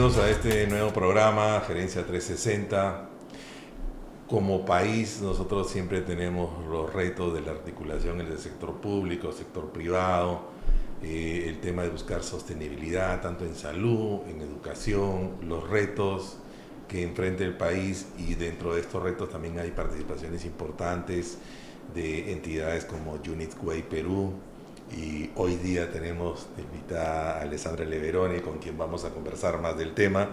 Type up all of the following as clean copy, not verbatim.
Bienvenidos a este nuevo programa, Gerencia 360. Como país, nosotros siempre tenemos los retos de la articulación entre el sector público, sector privado, el tema de buscar sostenibilidad, tanto en salud, en educación, los retos que enfrenta el país, y dentro de estos retos también hay participaciones importantes de entidades como Unit Way Perú. Y hoy día tenemos invitada a Alessandra Leveroni, con quien vamos a conversar más del tema.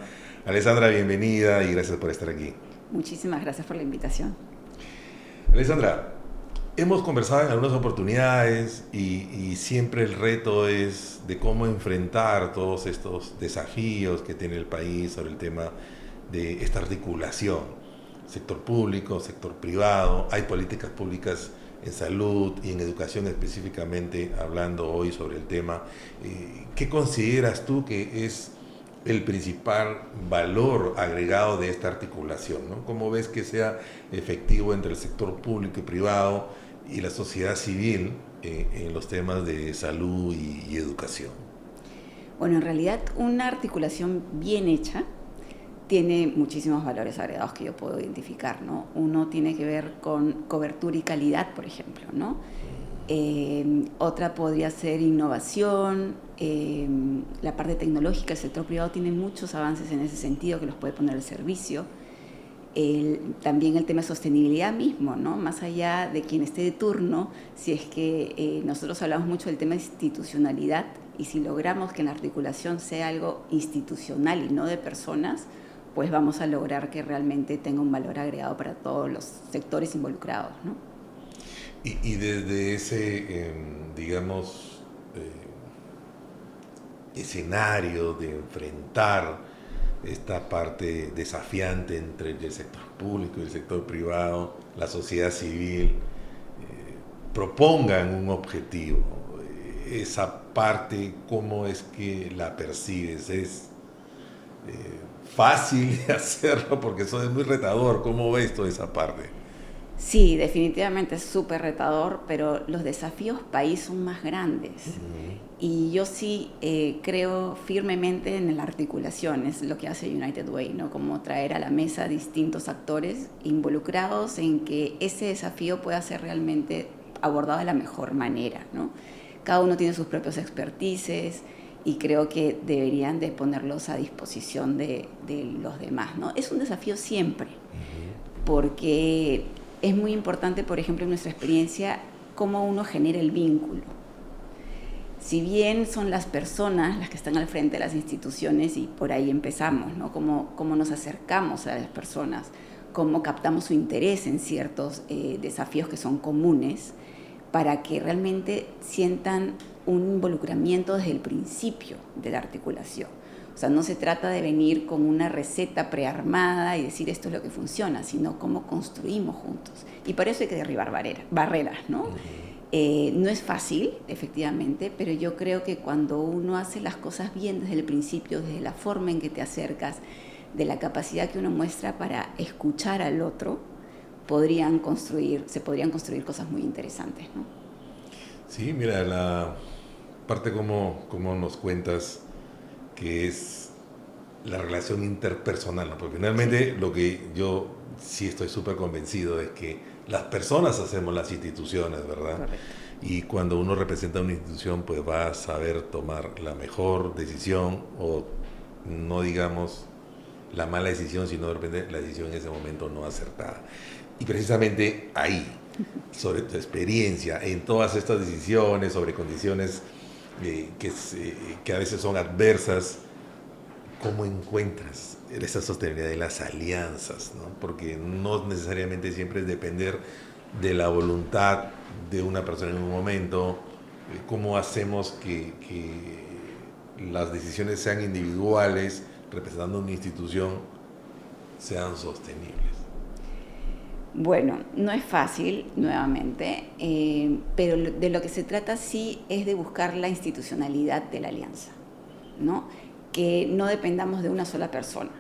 Alessandra, bienvenida y gracias por estar aquí. Muchísimas gracias por la invitación. Alessandra, hemos conversado en algunas oportunidades y siempre el reto es de cómo enfrentar todos estos desafíos que tiene el país sobre el tema de esta articulación, sector público, sector privado. Hay políticas públicas en salud y en educación, específicamente hablando hoy sobre el tema. ¿Qué consideras tú que es el principal valor agregado de esta articulación, ¿no? ¿Cómo ves que sea efectivo entre el sector público y privado y la sociedad civil en los temas de salud y educación? Bueno, en realidad una articulación bien hecha tiene muchísimos valores agregados que yo puedo identificar, ¿no? Uno tiene que ver con cobertura y calidad, por ejemplo, ¿no? Otra podría ser innovación, la parte tecnológica. El sector privado tiene muchos avances en ese sentido que los puede poner al servicio. También el tema de sostenibilidad mismo, ¿no? Más allá de quien esté de turno, si es que nosotros hablamos mucho del tema de institucionalidad, y si logramos que la articulación sea algo institucional y no de personas, pues vamos a lograr que realmente tenga un valor agregado para todos los sectores involucrados, ¿no? Y desde ese, digamos, escenario de enfrentar esta parte desafiante entre el sector público y el sector privado, la sociedad civil, propongan un objetivo. Esa parte, ¿cómo es que la percibes? ¿Es fácil de hacerlo? Porque eso es muy retador. ¿Cómo ves toda esa parte? Sí, definitivamente es súper retador, pero los desafíos país son más grandes. Y yo sí creo firmemente en la articulación, es lo que hace United Way, ¿no? Como traer a la mesa distintos actores involucrados en que ese desafío pueda ser realmente abordado de la mejor manera, ¿no? Cada uno tiene sus propios expertices y creo que deberían de ponerlos a disposición de los demás, ¿no? Es un desafío siempre, porque es muy importante, por ejemplo, en nuestra experiencia, cómo uno genera el vínculo. Si bien son las personas las que están al frente de las instituciones, y por ahí empezamos, ¿no? Cómo nos acercamos a las personas, cómo captamos su interés en ciertos desafíos que son comunes, para que realmente sientan un involucramiento desde el principio de la articulación. O sea, no se trata de venir con una receta prearmada y decir esto es lo que funciona, sino cómo construimos juntos. Y para eso hay que derribar barreras, ¿no? No es fácil, efectivamente, pero yo creo que cuando uno hace las cosas bien desde el principio, desde la forma en que te acercas, de la capacidad que uno muestra para escuchar al otro, se podrían construir cosas muy interesantes, ¿no? Sí, mira, la parte como nos cuentas que es la relación interpersonal, ¿no? Porque finalmente lo que yo sí estoy súper convencido es que las personas hacemos las instituciones, ¿verdad? Correcto. Y cuando uno representa una institución, pues va a saber tomar la mejor decisión, o no digamos la mala decisión, sino de repente la decisión en ese momento no acertada. Y precisamente ahí, sobre tu experiencia en todas estas decisiones, sobre condiciones que a veces son adversas, ¿cómo encuentras esa sostenibilidad de las alianzas, ¿no? Porque no necesariamente siempre es depender de la voluntad de una persona en un momento. ¿Cómo hacemos que las decisiones sean individuales, representando una institución, sean sostenibles? Bueno, no es fácil, nuevamente, pero de lo que se trata sí es de buscar la institucionalidad de la alianza, ¿no? Que no dependamos de una sola persona.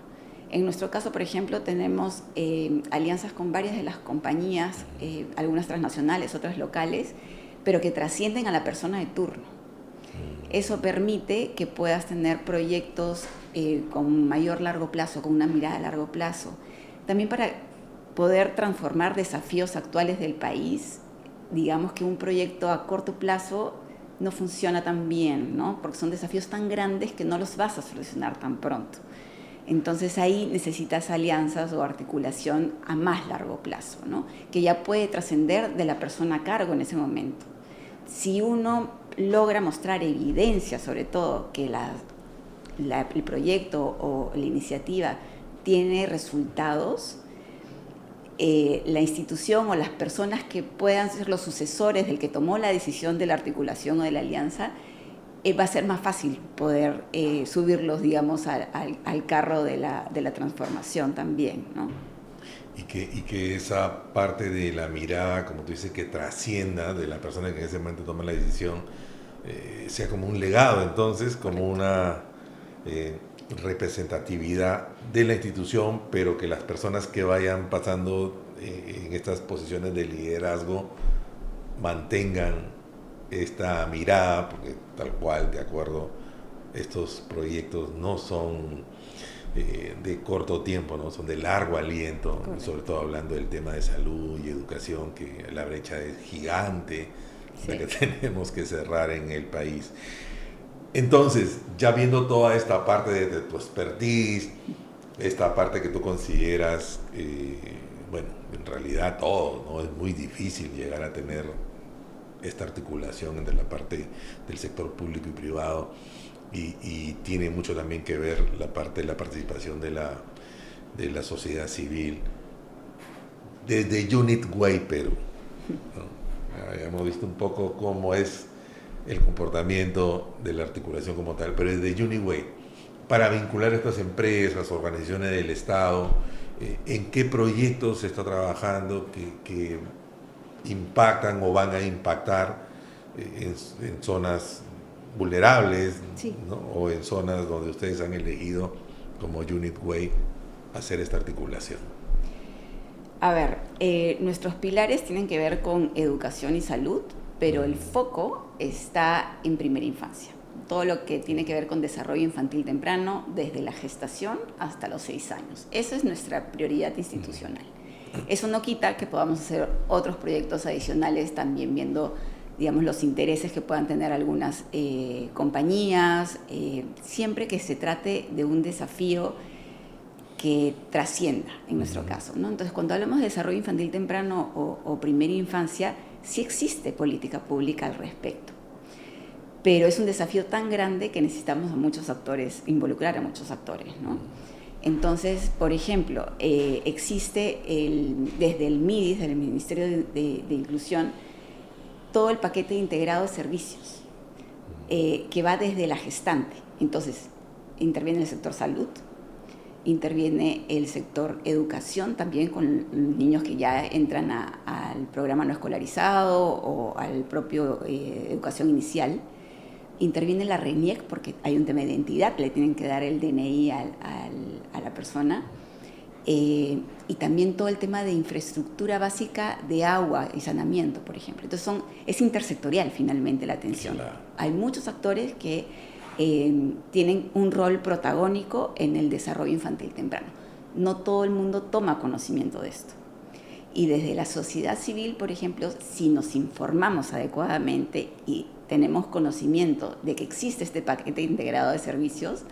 En nuestro caso, por ejemplo, tenemos alianzas con varias de las compañías, algunas transnacionales, otras locales, pero que trascienden a la persona de turno. Eso permite que puedas tener proyectos con mayor largo plazo, con una mirada a largo plazo. También para poder transformar desafíos actuales del país, digamos que un proyecto a corto plazo no funciona tan bien, ¿no? Porque son desafíos tan grandes que no los vas a solucionar tan pronto. Entonces ahí necesitas alianzas o articulación a más largo plazo, ¿no? Que ya puede trascender de la persona a cargo en ese momento. Si uno logra mostrar evidencia, sobre todo, que el proyecto o la iniciativa tiene resultados, la institución o las personas que puedan ser los sucesores del que tomó la decisión de la articulación o de la alianza, va a ser más fácil poder subirlos, digamos, al carro de la transformación también, ¿no? Y que esa parte de la mirada, como tú dices, que trascienda de la persona que en ese momento toma la decisión, sea como un legado, entonces, como una representatividad de la institución, pero que las personas que vayan pasando en estas posiciones de liderazgo mantengan esta mirada, porque tal cual, de acuerdo, estos proyectos no son de corto tiempo, ¿no? Son de largo aliento, sobre todo hablando del tema de salud y educación, que la brecha es gigante, sí, la que tenemos que cerrar en el país. Entonces, ya viendo toda esta parte de tu expertise, esta parte que tú consideras, bueno, en realidad todo, ¿no? Es muy difícil llegar a tener esta articulación entre la parte del sector público y privado, y tiene mucho también que ver la parte de la participación de la sociedad civil desde Unit Way Perú, ¿no? Hemos visto un poco cómo es el comportamiento de la articulación como tal, pero desde Uniway, para vincular a estas empresas, organizaciones del Estado, ¿en qué proyectos se está trabajando que impactan o van a impactar en zonas vulnerables, sí, ¿no? O en zonas donde ustedes han elegido como Unitway hacer esta articulación? A ver, nuestros pilares tienen que ver con educación y salud, pero el foco está en primera infancia. Todo lo que tiene que ver con desarrollo infantil temprano, desde la gestación hasta los 6 años. Esa es nuestra prioridad institucional. Eso no quita que podamos hacer otros proyectos adicionales, también viendo, digamos, los intereses que puedan tener algunas compañías, siempre que se trate de un desafío que trascienda, en nuestro caso, ¿no? Entonces, cuando hablamos de desarrollo infantil temprano o primera infancia, sí existe política pública al respecto, pero es un desafío tan grande que necesitamos a muchos actores, involucrar a muchos actores, ¿no? Entonces, por ejemplo, existe desde el MIDIS, del Ministerio de Inclusión, todo el paquete integrado de servicios que va desde la gestante. Entonces, interviene el sector salud, interviene el sector educación, también con niños que ya entran al programa no escolarizado o al propio educación inicial. Interviene la RENIEC porque hay un tema de identidad, le tienen que dar el DNI a la persona. Y también todo el tema de infraestructura básica de agua y saneamiento, por ejemplo. Entonces es intersectorial finalmente la atención. Claro. Hay muchos actores que tienen un rol protagónico en el desarrollo infantil temprano. No todo el mundo toma conocimiento de esto. Y desde la sociedad civil, por ejemplo, si nos informamos adecuadamente y tenemos conocimiento de que existe este paquete integrado de servicios,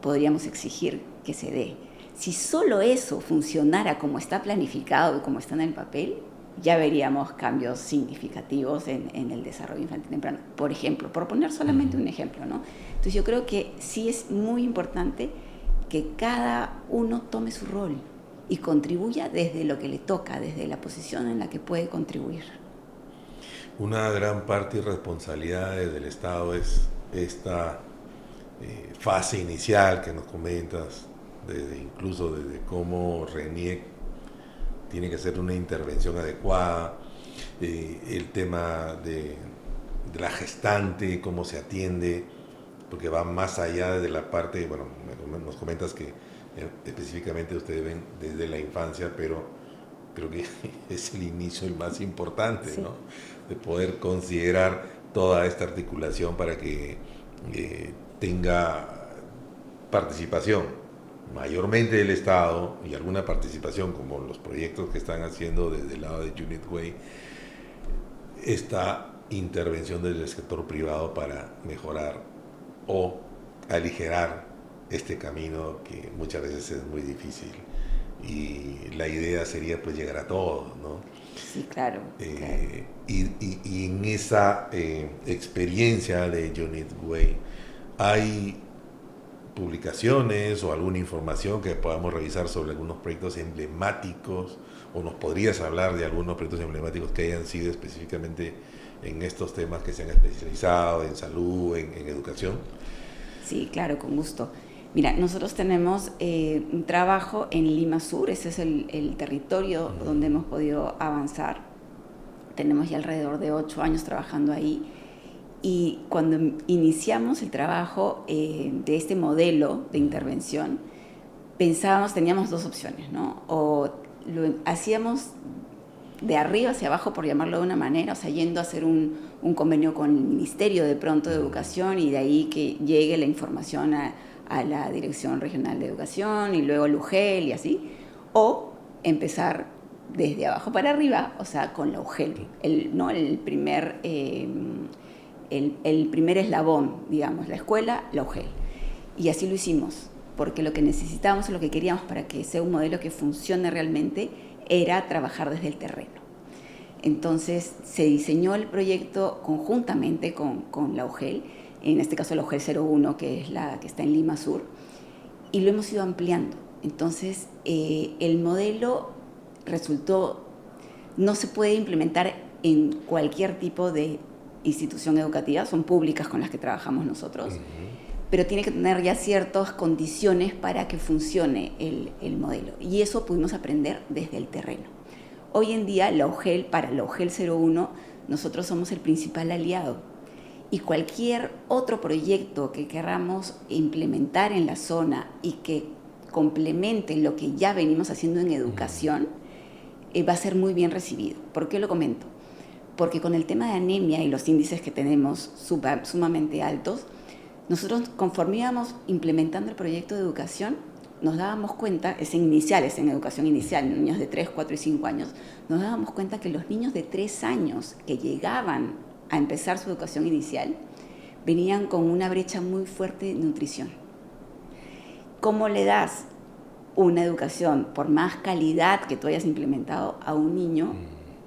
podríamos exigir que se dé. Si solo eso funcionara como está planificado y como está en el papel, ya veríamos cambios significativos en el desarrollo infantil temprano. Por ejemplo, por poner solamente un ejemplo, ¿no? Entonces yo creo que sí es muy importante que cada uno tome su rol y contribuya desde lo que le toca, desde la posición en la que puede contribuir. Una gran parte y responsabilidad del Estado es esta fase inicial que nos comentas, incluso desde cómo RENIEC tiene que hacer una intervención adecuada, el tema de la gestante, cómo se atiende, porque va más allá de la parte, bueno, nos comentas que específicamente ustedes ven desde la infancia, pero creo que es el inicio el más importante, sí, ¿no? De poder considerar toda esta articulación para que tenga participación mayormente del Estado y alguna participación como los proyectos que están haciendo desde el lado de Unit Way, esta intervención del sector privado para mejorar o aligerar este camino que muchas veces es muy difícil, y la idea sería pues llegar a todos, ¿no? Sí, claro. Y en esa experiencia de Unit Way, ¿hay publicaciones o alguna información que podamos revisar sobre algunos proyectos emblemáticos, o nos podrías hablar de algunos proyectos emblemáticos que hayan sido específicamente en estos temas, que se han especializado en salud, en educación? Sí, claro, con gusto. Mira, nosotros tenemos un trabajo en Lima Sur, ese es el territorio donde hemos podido avanzar. Tenemos ya alrededor de 8 años trabajando ahí. Y cuando iniciamos el trabajo de este modelo de intervención, teníamos dos opciones, ¿no? O lo hacíamos de arriba hacia abajo, por llamarlo de una manera, o sea, yendo a hacer un convenio con el Ministerio de pronto de Educación, y de ahí que llegue la información a la Dirección Regional de Educación y luego al UGEL y así, o empezar desde abajo para arriba, o sea, con la UGEL, el primer eslabón, digamos, la escuela, la UGEL. Y así lo hicimos, porque lo que necesitábamos, lo que queríamos para que sea un modelo que funcione realmente, era trabajar desde el terreno. Entonces se diseñó el proyecto conjuntamente con la UGEL, en este caso la UGEL 01, que es la que está en Lima Sur, y lo hemos ido ampliando. Entonces el modelo no se puede implementar en cualquier tipo de institución educativa, son públicas con las que trabajamos nosotros, pero tiene que tener ya ciertas condiciones para que funcione el modelo. Y eso pudimos aprender desde el terreno. Hoy en día, para la UGEL 01, nosotros somos el principal aliado. Y cualquier otro proyecto que queramos implementar en la zona y que complemente lo que ya venimos haciendo en educación, va a ser muy bien recibido. ¿Por qué lo comento? Porque con el tema de anemia y los índices que tenemos sumamente altos, nosotros, conforme íbamos implementando el proyecto de educación, nos dábamos cuenta, es en educación inicial, niños de 3, 4 y 5 años, nos dábamos cuenta que los niños de 3 años que llegaban a empezar su educación inicial venían con una brecha muy fuerte de nutrición. ¿Cómo le das una educación, por más calidad que tú hayas implementado, a un niño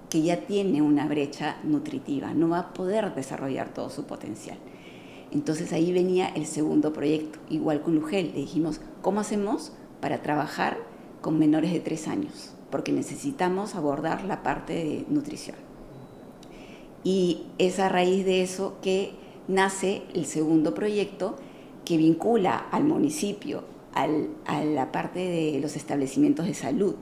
que ya tiene una brecha nutritiva? No va a poder desarrollar todo su potencial. Entonces ahí venía el segundo proyecto, igual con UGEL. Le dijimos, ¿cómo hacemos para trabajar con menores de 3 años? Porque necesitamos abordar la parte de nutrición. Y es a raíz de eso que nace el segundo proyecto, que vincula al municipio, a la parte de los establecimientos de salud,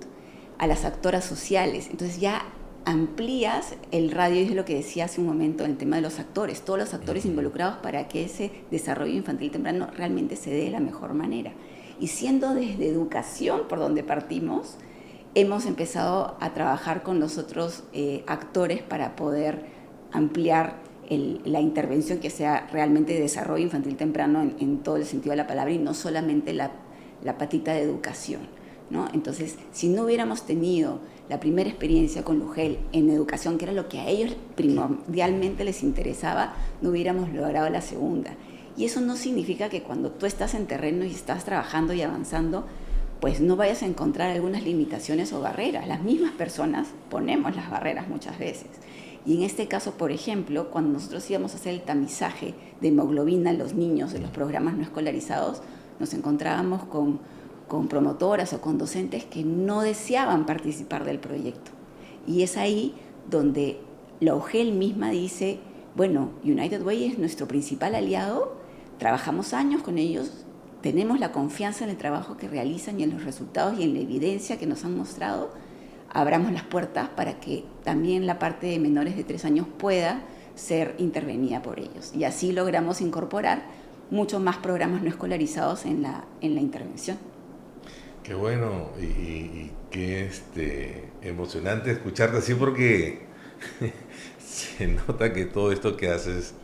a las actoras sociales. Entonces ya amplías el radio, y es lo que decía hace un momento en el tema de los actores, todos los actores involucrados para que ese desarrollo infantil temprano realmente se dé de la mejor manera. Y siendo desde educación por donde partimos, hemos empezado a trabajar con los otros actores para poder ampliar la intervención que sea realmente de desarrollo infantil temprano en todo el sentido de la palabra, y no solamente la patita de educación, ¿no? Entonces, si no hubiéramos tenido la primera experiencia con UGEL en educación, que era lo que a ellos primordialmente les interesaba, no hubiéramos logrado la segunda. Y eso no significa que cuando tú estás en terreno y estás trabajando y avanzando, pues no vayas a encontrar algunas limitaciones o barreras. Las mismas personas ponemos las barreras muchas veces. Y en este caso, por ejemplo, cuando nosotros íbamos a hacer el tamizaje de hemoglobina en los niños de los programas no escolarizados, nos encontrábamos con promotoras o con docentes que no deseaban participar del proyecto. Y es ahí donde la UGEL misma dice, bueno, United Way es nuestro principal aliado, trabajamos años con ellos, tenemos la confianza en el trabajo que realizan y en los resultados y en la evidencia que nos han mostrado, abramos las puertas para que también la parte de menores de 3 años pueda ser intervenida por ellos. Y así logramos incorporar muchos más programas no escolarizados en la intervención. Qué bueno y qué emocionante escucharte así, porque se nota que todo esto que haces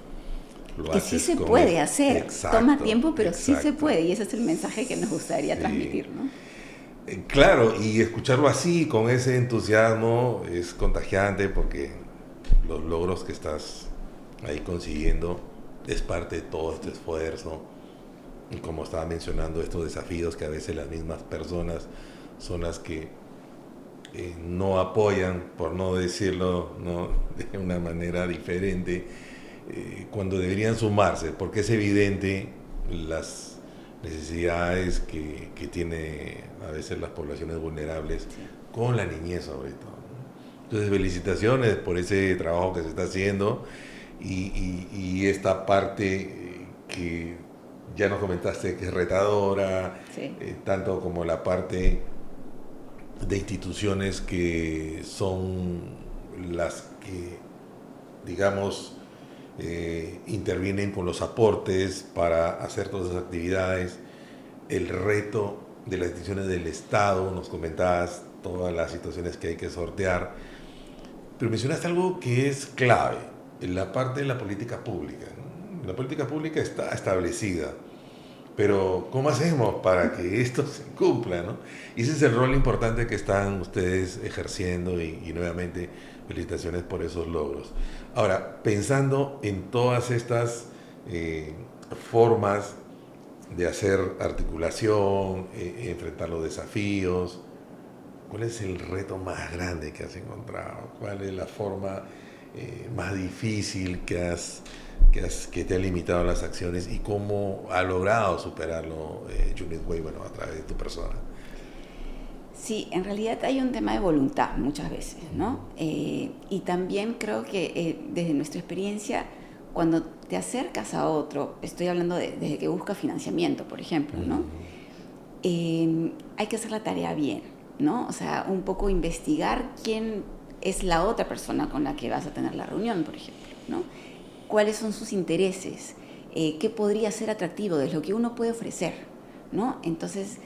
lo Que sí haces se con puede hacer, exacto, toma tiempo, pero sí se exacto. puede, y ese es el mensaje que nos gustaría Sí. transmitir, ¿no? Claro, y escucharlo así, con ese entusiasmo, es contagiante porque los logros que estás ahí consiguiendo es parte de todo este esfuerzo. Y como estaba mencionando, estos desafíos que a veces las mismas personas son las que no apoyan, por no decirlo, ¿no? De una manera diferente, cuando deberían sumarse, porque es evidente las necesidades que tiene a veces las poblaciones vulnerables Sí. con la niñez sobre todo. Entonces, felicitaciones por ese trabajo que se está haciendo y esta parte que ya nos comentaste que es retadora, Sí. tanto como la parte de instituciones que son las que, digamos, intervienen con los aportes para hacer todas esas actividades, el reto de las instituciones del Estado, nos comentabas todas las situaciones que hay que sortear, pero mencionaste algo que es clave, en la parte de la política pública, ¿no? La política pública está establecida, pero ¿cómo hacemos para que esto se cumpla, ¿no? Y ese es el rol importante que están ustedes ejerciendo y nuevamente felicitaciones por esos logros. Ahora, pensando en todas estas formas de hacer articulación, enfrentar los desafíos, ¿cuál es el reto más grande que has encontrado? ¿Cuál es la forma más difícil que te ha limitado las acciones y cómo ha logrado superarlo Junit Way, bueno, a través de tu persona? Sí, en realidad hay un tema de voluntad muchas veces, ¿no? Y también creo que desde nuestra experiencia, cuando te acercas a otro, estoy hablando desde que busca financiamiento, por ejemplo, ¿no? Hay que hacer la tarea bien, ¿no? O sea, un poco investigar quién es la otra persona con la que vas a tener la reunión, por ejemplo, ¿no? ¿Cuáles son sus intereses? ¿Qué podría ser atractivo de lo que uno puede ofrecer, ¿no? Entonces,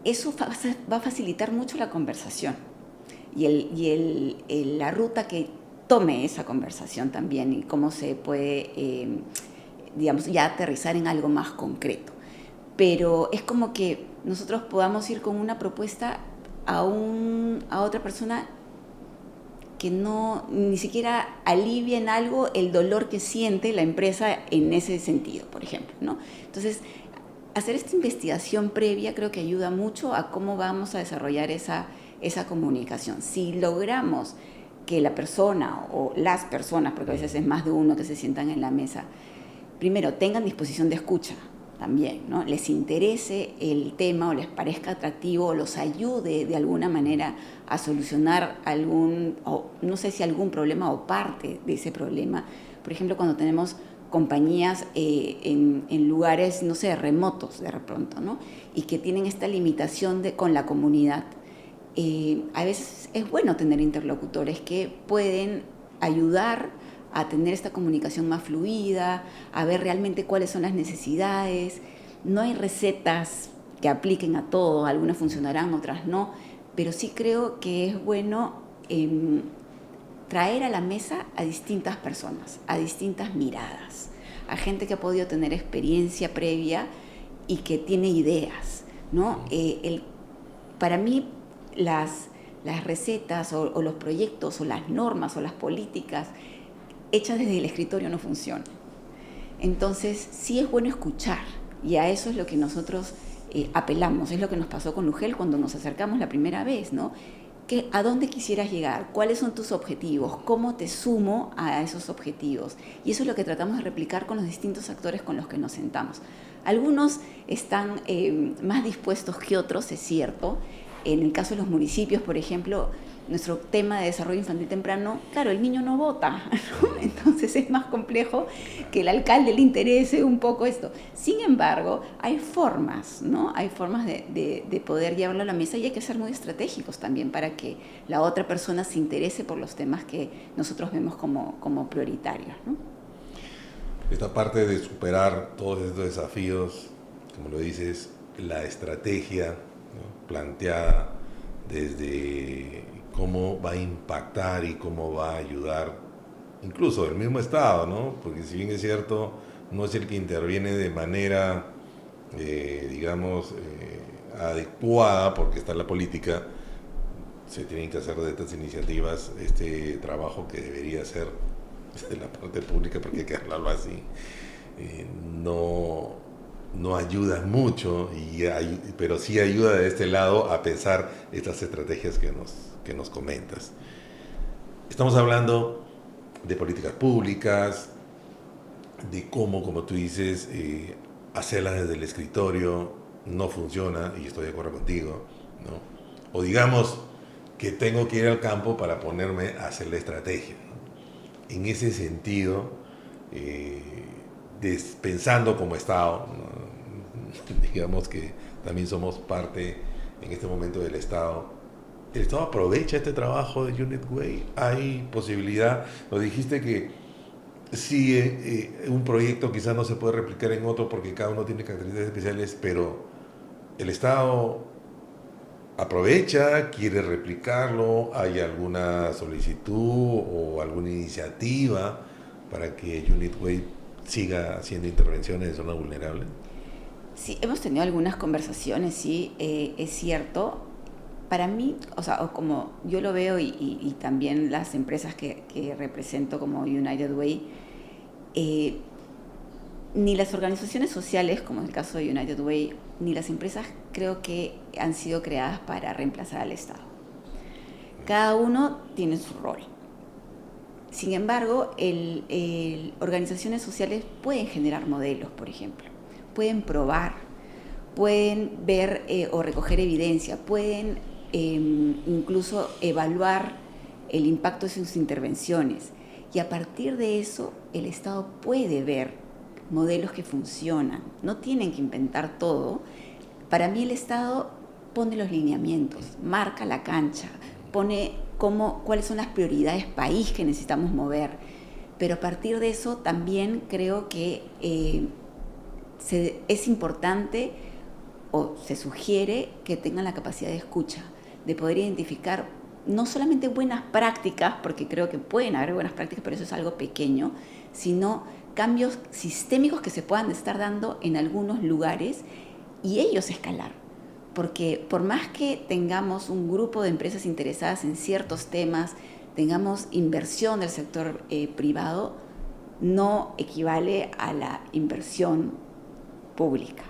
eso va a facilitar mucho la conversación y la ruta que tome esa conversación también y cómo se puede, digamos, ya aterrizar en algo más concreto. Pero es como que nosotros podamos ir con una propuesta a otra persona que no ni siquiera alivia en algo el dolor que siente la empresa en ese sentido, por ejemplo, ¿no? Entonces, hacer esta investigación previa creo que ayuda mucho a cómo vamos a desarrollar esa comunicación. Si logramos que la persona o las personas, porque a veces es más de uno que se sientan en la mesa, primero tengan disposición de escucha también, ¿no? Les interese el tema o les parezca atractivo o los ayude de alguna manera a solucionar no sé si algún problema o parte de ese problema. Por ejemplo, cuando tenemos compañías en lugares, no sé, remotos de pronto, ¿no? Y que tienen esta limitación con la comunidad. A veces es bueno tener interlocutores que pueden ayudar a tener esta comunicación más fluida, a ver realmente cuáles son las necesidades. No hay recetas que apliquen a todo, algunas funcionarán, otras no, pero sí creo que es bueno traer a la mesa a distintas personas, a distintas miradas, a gente que ha podido tener experiencia previa y que tiene ideas, ¿no? Para mí las recetas o los proyectos o las normas o las políticas hechas desde el escritorio no funcionan. Entonces sí es bueno escuchar y a eso es lo que nosotros apelamos, es lo que nos pasó con Lugel cuando nos acercamos la primera vez, ¿no? ¿A dónde quisieras llegar? ¿Cuáles son tus objetivos? ¿Cómo te sumo a esos objetivos? Y eso es lo que tratamos de replicar con los distintos actores con los que nos sentamos. Algunos están más dispuestos que otros, es cierto. En el caso de los municipios, por ejemplo, nuestro tema de desarrollo infantil temprano, claro, el niño no vota, ¿no? Entonces es más complejo que el alcalde le interese un poco esto. Sin embargo, hay formas, ¿no? Hay formas de poder llevarlo a la mesa y hay que ser muy estratégicos también para que la otra persona se interese por los temas que nosotros vemos como prioritarios, ¿no? Esta parte de superar todos estos desafíos, como lo dices, la estrategia, ¿no?, planteada desde cómo va a impactar y cómo va a ayudar incluso el mismo Estado, ¿no? Porque si bien es cierto, no es el que interviene de manera, adecuada, porque está la política, se tienen que hacer de estas iniciativas este trabajo que debería ser de la parte pública, porque hay que hablarlo así, no ayuda mucho, pero sí ayuda de este lado a pensar estas estrategias que nos comentas. Estamos hablando de políticas públicas, de cómo, como tú dices, hacerlas desde el escritorio no funciona, y estoy de acuerdo contigo, ¿no? O digamos que tengo que ir al campo para ponerme a hacer la estrategia, ¿no? En ese sentido, pensando como Estado, ¿no? Digamos que también somos parte en este momento del Estado. ¿El Estado aprovecha este trabajo de Unit Way? ¿Hay posibilidad? Lo dijiste que sí, un proyecto quizás no se puede replicar en otro porque cada uno tiene características especiales, pero el Estado aprovecha, quiere replicarlo, ¿hay alguna solicitud o alguna iniciativa para que Unit Way siga haciendo intervenciones en zonas vulnerables? Sí, hemos tenido algunas conversaciones, sí, es cierto. Para mí, o sea, o como yo lo veo y también las empresas que represento como United Way, ni las organizaciones sociales, como es el caso de United Way, ni las empresas creo que han sido creadas para reemplazar al Estado. Cada uno tiene su rol. Sin embargo, organizaciones sociales pueden generar modelos, por ejemplo, pueden probar, pueden ver o recoger evidencia, pueden incluso evaluar el impacto de sus intervenciones, y a partir de eso el Estado puede ver modelos que funcionan. No tienen que inventar todo. Para mí el Estado pone los lineamientos, marca la cancha, pone cuáles son las prioridades país que necesitamos mover, pero a partir de eso también creo que es importante o se sugiere que tengan la capacidad de escucha, de poder identificar no solamente buenas prácticas, porque creo que pueden haber buenas prácticas, pero eso es algo pequeño, sino cambios sistémicos que se puedan estar dando en algunos lugares y ellos escalar. Porque por más que tengamos un grupo de empresas interesadas en ciertos temas, tengamos inversión del sector privado, no equivale a la inversión pública.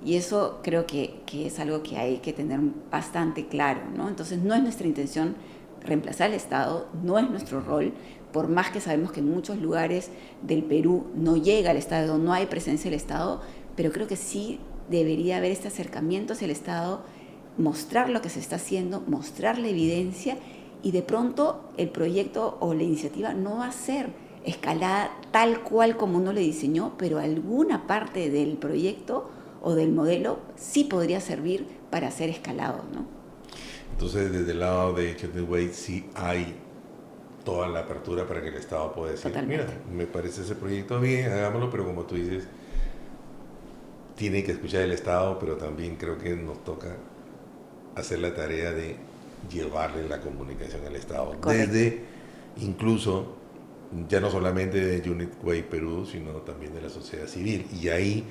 Y eso creo que es algo que hay que tener bastante claro, ¿no? Entonces no es nuestra intención reemplazar al Estado, no es nuestro rol, por más que sabemos que en muchos lugares del Perú no llega el Estado, no hay presencia del Estado, pero creo que sí debería haber este acercamiento hacia el Estado, mostrar lo que se está haciendo, mostrar la evidencia, y de pronto el proyecto o la iniciativa no va a ser escalada tal cual como uno le diseñó, pero alguna parte del proyecto o del modelo sí podría servir para ser escalado, ¿no? Entonces, desde el lado de United Way sí hay toda la apertura para que el Estado pueda decir, Totalmente. mira, me parece ese proyecto bien, hagámoslo, pero como tú dices, tiene que escuchar el Estado, pero también creo que nos toca hacer la tarea de llevarle la comunicación al Estado. Correcto. Desde incluso, ya no solamente de Unit Way Perú, sino también de la sociedad civil. Y ahí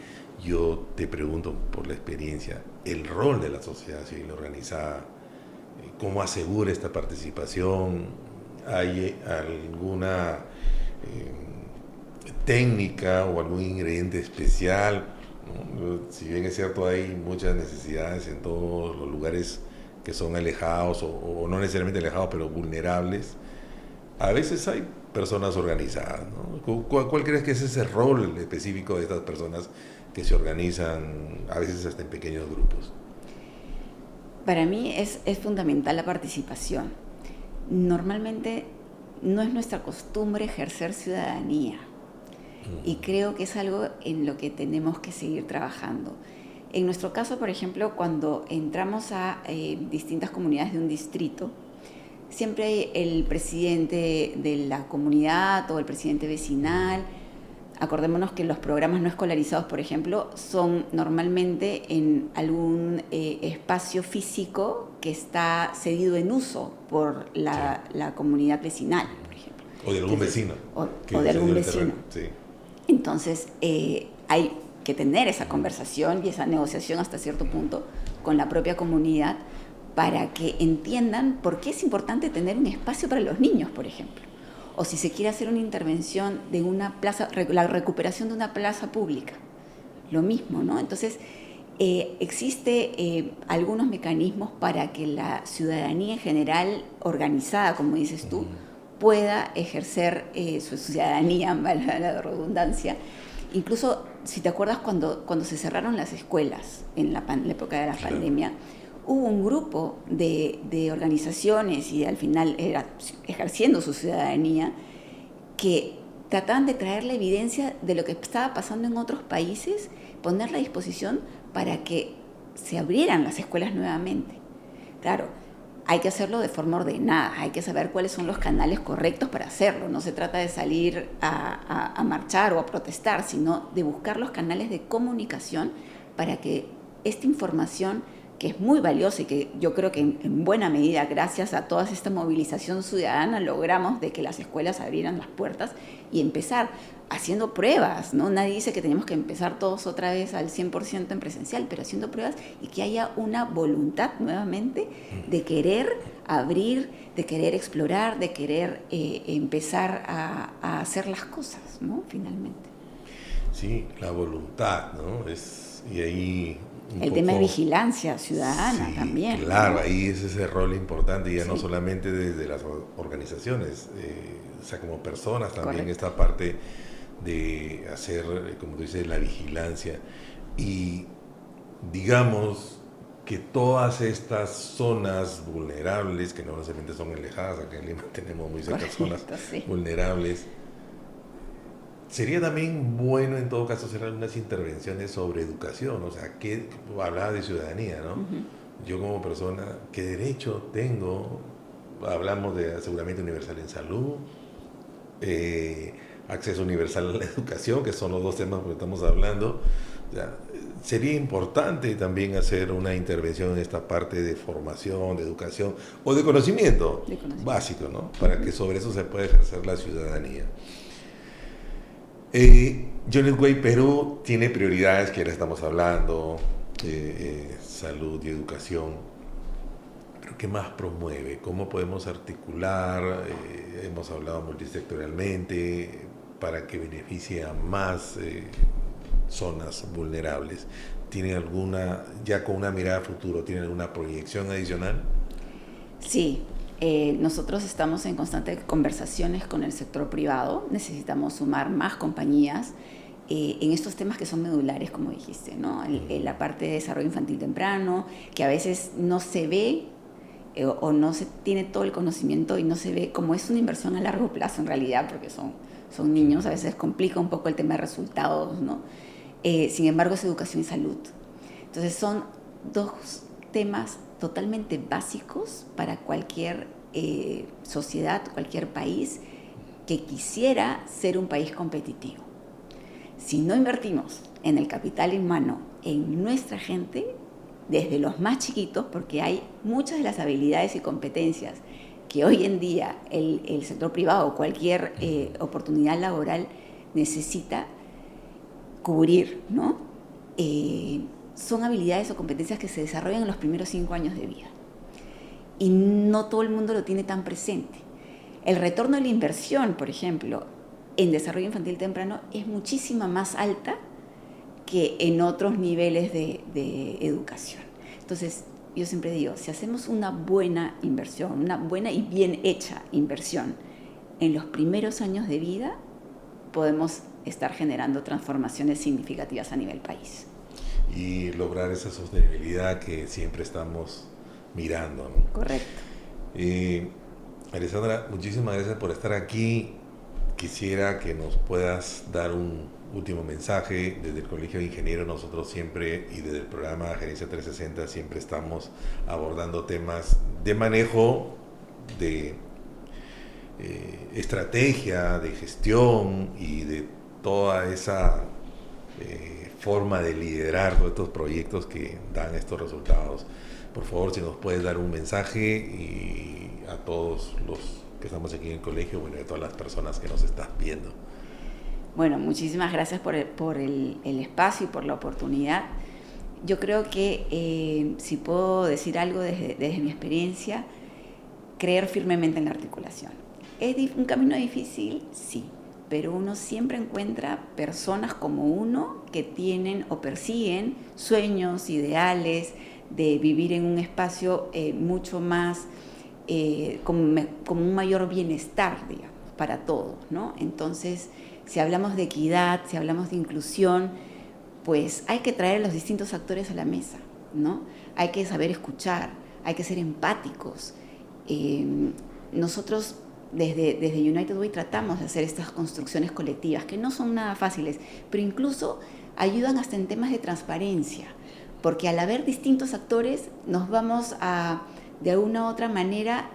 yo te pregunto por la experiencia, el rol de la sociedad civil organizada, cómo asegura esta participación, hay alguna técnica o algún ingrediente especial, ¿no? Si bien es cierto, hay muchas necesidades en todos los lugares que son alejados o no necesariamente alejados, pero vulnerables, a veces hay personas organizadas, ¿no? ¿Cuál crees que es ese rol específico de estas personas que se organizan a veces hasta en pequeños grupos? Para mí es fundamental la participación. Normalmente no es nuestra costumbre ejercer ciudadanía, y creo que es algo en lo que tenemos que seguir trabajando. En nuestro caso, por ejemplo, cuando entramos a distintas comunidades de un distrito, siempre hay el presidente de la comunidad o el presidente vecinal. Acordémonos que los programas no escolarizados, por ejemplo, son normalmente en algún espacio físico que está cedido en uso por la comunidad vecinal, por ejemplo. O de algún vecino. O de algún vecino. Sí. Entonces, hay que tener esa conversación y esa negociación hasta cierto punto con la propia comunidad para que entiendan por qué es importante tener un espacio para los niños, por ejemplo. O si se quiere hacer una intervención de una plaza, la recuperación de una plaza pública, lo mismo, ¿no? Entonces, existe algunos mecanismos para que la ciudadanía en general, organizada, como dices tú, pueda ejercer su ciudadanía, valga la redundancia. Incluso, si te acuerdas, cuando se cerraron las escuelas en la época de la pandemia, hubo un grupo de organizaciones y al final era ejerciendo su ciudadanía que trataban de traer la evidencia de lo que estaba pasando en otros países, ponerla a disposición para que se abrieran las escuelas nuevamente. Claro, hay que hacerlo de forma ordenada, hay que saber cuáles son los canales correctos para hacerlo. No se trata de salir a marchar o a protestar, sino de buscar los canales de comunicación para que esta información, que es muy valiosa y que yo creo que en buena medida, gracias a toda esta movilización ciudadana, logramos de que las escuelas abrieran las puertas y empezar haciendo pruebas, ¿no? Nadie dice que tenemos que empezar todos otra vez al 100% en presencial, pero haciendo pruebas y que haya una voluntad nuevamente de querer abrir, de querer explorar, de querer empezar a hacer las cosas, ¿no? Finalmente. Sí, la voluntad, ¿no? Y ahí el tema de vigilancia ciudadana, sí, también. Claro, ¿no? Ahí es ese rol importante, ya sí, no solamente desde las organizaciones, o sea, como personas también. Correcto. Esta parte de hacer, como tú dices, la vigilancia. Y digamos que todas estas zonas vulnerables, que no necesariamente son alejadas, acá en Lima tenemos muy cerca zonas sí, vulnerables, sería también bueno en todo caso hacer algunas intervenciones sobre educación, o sea, que hablaba de ciudadanía, ¿no? Yo como persona, ¿qué derecho tengo? Hablamos de aseguramiento universal en salud, acceso universal a la educación, que son los dos temas que estamos hablando. O sea, sería importante también hacer una intervención en esta parte de formación, de educación o de conocimiento, básico, ¿no? Para que sobre eso se pueda ejercer la ciudadanía. Johnny's Way Perú tiene prioridades que ya estamos hablando, salud y educación, pero ¿qué más promueve? ¿Cómo podemos articular? Hemos hablado multisectorialmente para que beneficie a más zonas vulnerables. ¿Tiene alguna, ya con una mirada a futuro, tiene alguna proyección adicional? Sí. Nosotros estamos en constantes conversaciones con el sector privado, necesitamos sumar más compañías en estos temas que son medulares, como dijiste, ¿no? La parte de desarrollo infantil temprano, que a veces no se ve o no se tiene todo el conocimiento y no se ve como es una inversión a largo plazo en realidad, porque son niños, a veces complica un poco el tema de resultados, ¿no? Sin embargo, es educación y salud. Entonces son dos temas totalmente básicos para cualquier sociedad, cualquier país que quisiera ser un país competitivo. Si no invertimos en el capital humano, en nuestra gente, desde los más chiquitos, porque hay muchas de las habilidades y competencias que hoy en día el sector privado o cualquier oportunidad laboral necesita cubrir, ¿no? Son habilidades o competencias que se desarrollan en los primeros 5 años de vida. Y no todo el mundo lo tiene tan presente. El retorno de la inversión, por ejemplo, en desarrollo infantil temprano es muchísima más alta que en otros niveles de educación. Entonces, yo siempre digo, si hacemos una buena inversión, una buena y bien hecha inversión en los primeros años de vida, podemos estar generando transformaciones significativas a nivel país. Y lograr esa sostenibilidad que siempre estamos mirando, ¿no? Correcto. Alessandra, muchísimas gracias por estar aquí. Quisiera que nos puedas dar un último mensaje. Desde el Colegio de Ingenieros nosotros siempre, y desde el programa Gerencia 360, siempre estamos abordando temas de manejo, de estrategia, de gestión y de toda esa forma de liderar todos estos proyectos que dan estos resultados. Por favor, si nos puedes dar un mensaje y a todos los que estamos aquí en el colegio, bueno, y a todas las personas que nos están viendo. Bueno, muchísimas gracias por el espacio y por la oportunidad. Yo creo que si puedo decir algo desde mi experiencia, creer firmemente en la articulación. ¿Es un camino difícil? Sí, pero uno siempre encuentra personas como uno que tienen o persiguen sueños, ideales de vivir en un espacio mucho más, con un mayor bienestar, digamos, para todos, ¿no? Entonces, si hablamos de equidad, si hablamos de inclusión, pues hay que traer a los distintos actores a la mesa, ¿no? Hay que saber escuchar, hay que ser empáticos. Nosotros desde United Way tratamos de hacer estas construcciones colectivas que no son nada fáciles, pero incluso ayudan hasta en temas de transparencia, porque al haber distintos actores nos vamos a, de alguna u otra manera,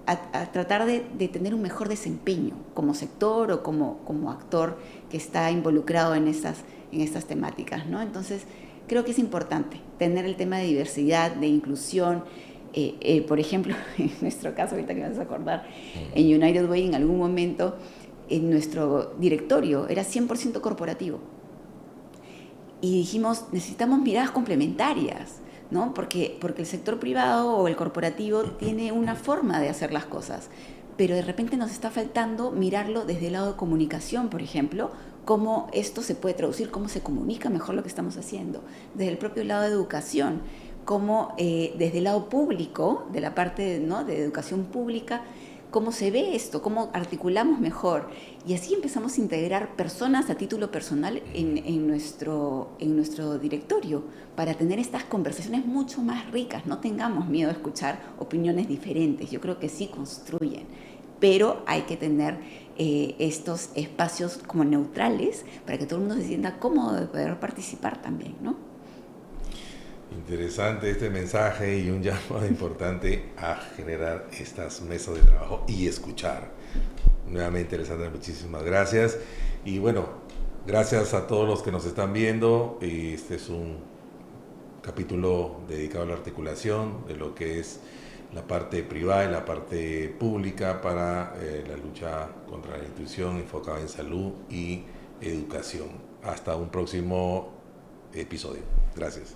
a tratar de tener un mejor desempeño como sector o como actor que está involucrado en estas temáticas, ¿no? Entonces, creo que es importante tener el tema de diversidad, de inclusión. Por ejemplo, en nuestro caso, ahorita que me vas a acordar, en United Way en algún momento en nuestro directorio era 100% corporativo. Y dijimos, necesitamos miradas complementarias, ¿no? Porque el sector privado o el corporativo tiene una forma de hacer las cosas, pero de repente nos está faltando mirarlo desde el lado de comunicación, por ejemplo, cómo esto se puede traducir, cómo se comunica mejor lo que estamos haciendo, desde el propio lado de educación, cómo desde el lado público, de la parte, ¿no?, de educación pública, cómo se ve esto, cómo articulamos mejor. Y así empezamos a integrar personas a título personal en nuestro directorio para tener estas conversaciones mucho más ricas. No tengamos miedo a escuchar opiniones diferentes. Yo creo que sí construyen, pero hay que tener estos espacios como neutrales para que todo el mundo se sienta cómodo de poder participar también, ¿no? Interesante este mensaje y un llamado importante a generar estas mesas de trabajo y escuchar. Nuevamente, Alessandra, muchísimas gracias. Y bueno, gracias a todos los que nos están viendo. Este es un capítulo dedicado a la articulación de lo que es la parte privada y la parte pública para la lucha contra la nutrición enfocada en salud y educación. Hasta un próximo episodio. Gracias.